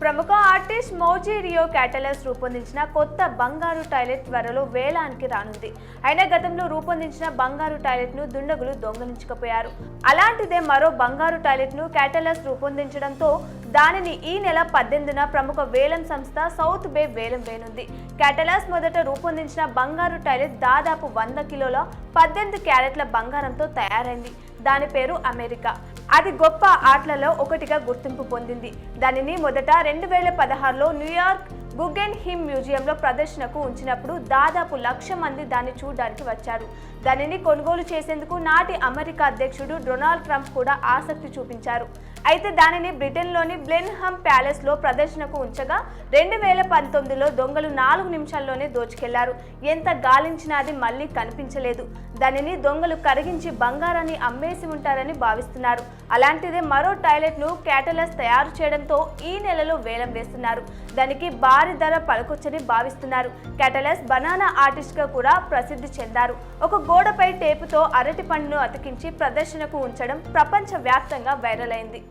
ప్రముఖ artist Mauji Rio క్యాటలస్ రూపొందించిన కొత్త బంగారు టాయిలెట్ త్వరలో వేలానికి రానుంది. అయినా గతంలో రూపొందించిన బంగారు టాయిలెట్ ను దుండగులు దొంగిలించకపోయారు. అలాంటిదే మరో బంగారు టాయిలెట్ ను క్యాటలస్ రూపొందించడంతో దానిని ఈ నెల 18న ప్రముఖ వేలం సంస్థ సౌత్ బే వేలం వేయనుంది. క్యాటలస్ మొదట రూపొందించిన బంగారు టాయిలెట్ దాదాపు 100 కిలోల 18 క్యారెట్ల బంగారంతో తయారైంది. దాని పేరు అమెరికా. అది గొప్ప ఆర్ట్లలో ఒకటిగా గుర్తింపు పొందింది. దానిని మొదట 2016లో న్యూయార్క్ గుగెన్హీమ్ మ్యూజియంలో ప్రదర్శనకు ఉంచినప్పుడు దాదాపు 1,00,000 మంది దాన్ని చూడడానికి వచ్చారు. దానిని కొనుగోలు చేసేందుకు నాటి అమెరికా అధ్యక్షుడు డొనాల్డ్ ట్రంప్ కూడా ఆసక్తి చూపించారు. అయితే దానిని బ్రిటన్లోని బ్లెన్హమ్ ప్యాలెస్లో ప్రదర్శనకు ఉంచగా 2019లో దొంగలు 4 నిమిషాల్లోనే దోచుకెళ్లారు. ఎంత గాలించినా అది మళ్లీ కనిపించలేదు. దానిని దొంగలు కరిగించి బంగారాన్ని అమ్మేసి ఉంటారని భావిస్తున్నారు. అలాంటిదే మరో టాయిలెట్ ను క్యాటలస్ తయారు చేయడంతో ఈ నెలలో వేలం వేస్తున్నారు. దానికి భారీ ధర పలకొచ్చని భావిస్తున్నారు. క్యాటలస్ బనానా ఆర్టిస్ట్ గా కూడా ప్రసిద్ధి చెందారు. ఒక గోడపై టేపుతో అరటి పండును అతికించి ప్రదర్శనకు ఉంచడం ప్రపంచ వ్యాప్తంగా వైరల్ అయింది.